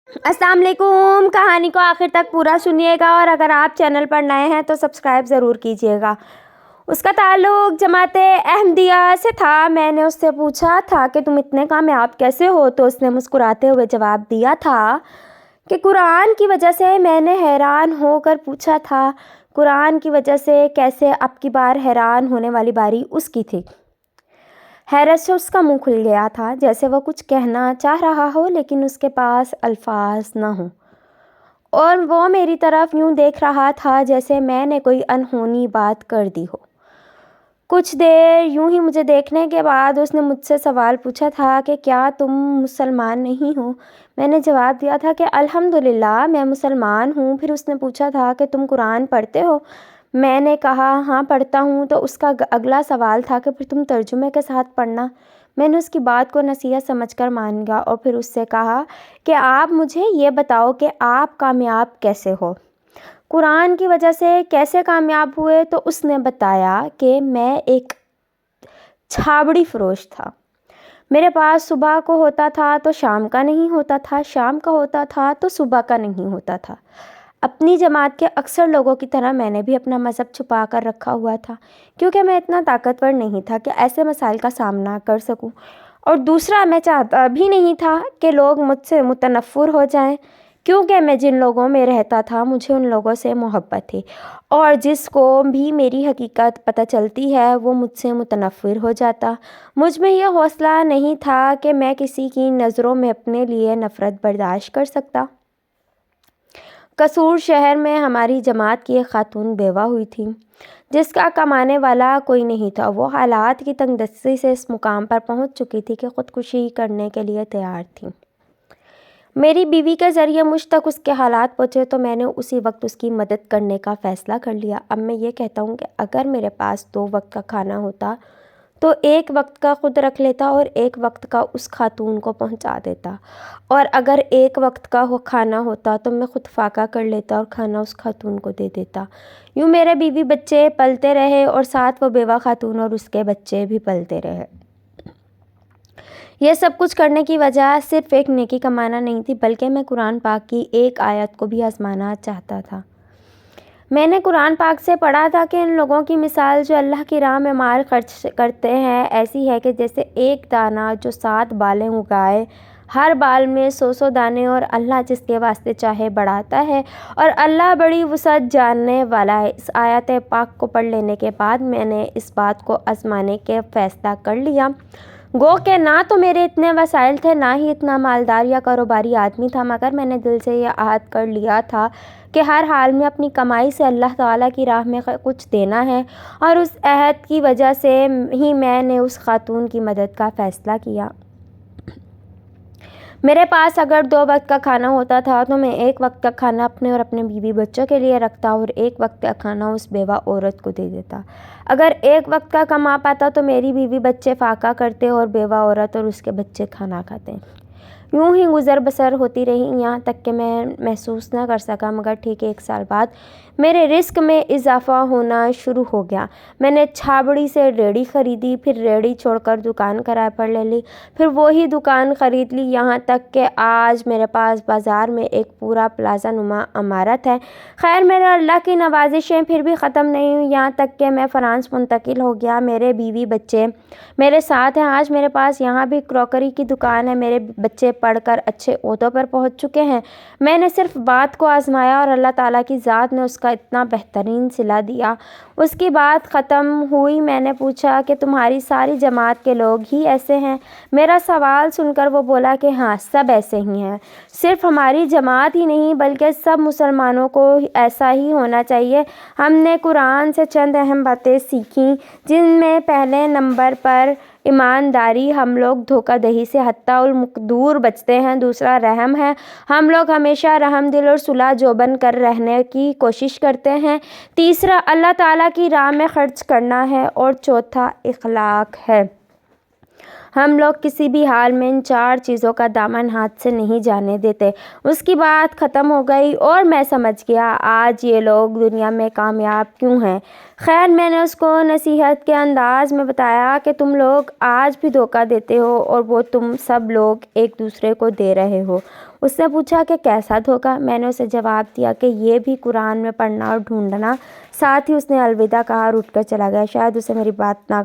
अस्सलाम वालेकुम। कहानी को आखिर तक पूरा सुनिएगा और अगर आप चैनल पर नए हैं तो सब्सक्राइब ज़रूर कीजिएगा। उसका ताल्लुक़ जमाते अहमदिया से था। मैंने उससे पूछा था कि तुम इतने कामयाब कैसे हो, तो उसने मुस्कुराते हुए जवाब दिया था कि कुरान की वजह से। मैंने हैरान होकर पूछा था, कुरान की वजह से कैसे? अब की बार हैरान होने वाली बारी उसकी थी। हैरत से उसका मुंह खुल गया था, जैसे वो कुछ कहना चाह रहा हो लेकिन उसके पास अल्फाज न हो, और वो मेरी तरफ यूं देख रहा था जैसे मैंने कोई अनहोनी बात कर दी हो। कुछ देर यूं ही मुझे देखने के बाद उसने मुझसे सवाल पूछा था कि क्या तुम मुसलमान नहीं हो? मैंने जवाब दिया था कि अल्हम्दुलिल्लाह मैं मुसलमान हूँ। फिर उसने पूछा था कि तुम कुरान पढ़ते हो? मैंने कहा हाँ पढ़ता हूँ। तो उसका अगला सवाल था कि फिर तुम तर्जुमे के साथ पढ़ना। मैंने उसकी बात को नसीहत समझकर मान लिया और फिर उससे कहा कि आप मुझे ये बताओ कि आप कामयाब कैसे हो, कुरान की वजह से कैसे कामयाब हुए? तो उसने बताया कि मैं एक छाबड़ी फ़रोश था। मेरे पास सुबह को होता था तो शाम का नहीं होता था, शाम का होता था तो सुबह का नहीं होता था। अपनी जमात के अक्सर लोगों की तरह मैंने भी अपना मज़हब छुपा कर रखा हुआ था, क्योंकि मैं इतना ताकतवर नहीं था कि ऐसे मसाइल का सामना कर सकूं। और दूसरा, मैं चाहता भी नहीं था कि लोग मुझसे मुतनफ़्फ़िर हो जाएं, क्योंकि मैं जिन लोगों में रहता था मुझे उन लोगों से मोहब्बत थी, और जिसको भी मेरी हकीकत पता चलती है वो मुझसे मुतनफ़्फ़िर हो जाता। मुझ में यह हौसला नहीं था कि मैं किसी की नज़रों में अपने लिए नफ़रत बर्दाश्त कर सकता। कसूर शहर में हमारी जमात की एक खातून बेवा हुई थी, जिसका कमाने वाला कोई नहीं था। वो हालात की तंगदस्ती से इस मुकाम पर पहुंच चुकी थी कि ख़ुदकुशी करने के लिए तैयार थी। मेरी बीवी के ज़रिए मुझ तक उसके हालात पहुँचे तो मैंने उसी वक्त उसकी मदद करने का फ़ैसला कर लिया। अब मैं ये कहता हूँ कि अगर मेरे पास 2 वक्त का खाना होता तो 1 वक्त का खुद रख लेता और 1 वक्त का उस खातून को पहुंचा देता, और अगर 1 वक्त का खाना होता तो मैं खुद फाका कर लेता और खाना उस खातून को दे देता। यूँ मेरे बीवी बच्चे पलते रहे और साथ वो बेवा खातून और उसके बच्चे भी पलते रहे। यह सब कुछ करने की वजह सिर्फ़ एक नेकी कमाना नहीं थी, बल्कि मैं कुरान पाक की एक आयत को भी आज़माना चाहता था। मैंने कुरान पाक से पढ़ा था कि इन लोगों की मिसाल जो अल्लाह की राह में माल खर्च करते हैं ऐसी है कि जैसे एक दाना जो 7 बालें उगाए, हर बाल में 100 दाने, और अल्लाह जिसके वास्ते चाहे बढ़ाता है, और अल्लाह बड़ी वुसअत जानने वाला है। इस आयत पाक को पढ़ लेने के बाद मैंने इस बात को आज़माने के फ़ैसला कर लिया। गो के ना तो मेरे इतने वसाइल थे, ना ही इतना मालदार या कारोबारी आदमी था, मगर मैंने दिल से यह अहद कर लिया था कि हर हाल में अपनी कमाई से अल्लाह ताला की राह में कुछ देना है, और उस अहद की वजह से ही मैंने उस खातून की मदद का फ़ैसला किया। मेरे पास अगर 2 वक्त का खाना होता था तो मैं 1 वक्त का खाना अपने और अपने बीवी बच्चों के लिए रखता और 1 वक्त का खाना उस बेवा औरत को दे देता। अगर 1 वक्त का कमा पाता तो मेरी बीवी बच्चे फाका करते और बेवा औरत और उसके बच्चे खाना खाते। यूँ ही गुज़र बसर होती रही, यहाँ तक कि मैं महसूस न कर सका, मगर ठीक 1 साल बाद मेरे रिस्क में इजाफ़ा होना शुरू हो गया। मैंने छाबड़ी से रेड़ी ख़रीदी, फिर रेड़ी छोड़कर दुकान किराए पर ले ली, फिर वही दुकान ख़रीद ली, यहाँ तक कि आज मेरे पास बाज़ार में एक पूरा प्लाज़ा नुमा इमारत है। खैर, मेरे अल्लाह की नवाज़िशें फिर भी ख़त्म नहीं हुई, यहाँ तक कि मैं फ़्रांस मुंतकिल हो गया। मेरे बीवी बच्चे मेरे साथ हैं। आज मेरे पास यहाँ भी क्रॉकरी की दुकान है। मेरे बच्चे पढ़कर अच्छे ओहदों पर पहुँच चुके हैं। मैंने सिर्फ़ बात को आज़माया और अल्लाह ताला की ज़ात ने उसका इतना बेहतरीन सिला दिया। उसकी बात ख़त्म हुई। मैंने पूछा कि तुम्हारी सारी जमात के लोग ही ऐसे हैं? मेरा सवाल सुनकर वो बोला कि हाँ, सब ऐसे ही हैं। सिर्फ़ हमारी जमात ही नहीं बल्कि सब मुसलमानों को ऐसा ही होना चाहिए। हमने कुरान से चंद अहम बातें सीखीं, जिनमें पहले नंबर पर ईमानदारी, हम लोग धोखाधड़ी से दूर बचते हैं। दूसरा, रहम है, हम लोग हमेशा रहमदिल और सुलह जोबन कर रहने की कोशिश करते हैं। तीसरा, अल्लाह ताला की राह में खर्च करना है, और चौथा, इखलाक है। हम लोग किसी भी हाल में इन 4 चीज़ों का दामन हाथ से नहीं जाने देते। उसकी बात ख़त्म हो गई और मैं समझ गया आज ये लोग दुनिया में कामयाब क्यों हैं। खैर, मैंने उसको नसीहत के अंदाज़ में बताया कि तुम लोग आज भी धोखा देते हो और वो तुम सब लोग एक दूसरे को दे रहे हो। اس نے پوچھا کہ کیسا دھوکہ؟ میں نے اسے جواب دیا کہ یہ بھی قرآن میں پڑھنا اور ڈھونڈنا۔ ساتھ ہی اس نے الوداع کہا اور اٹھ کر چلا گیا۔ شاید اسے میری بات نہ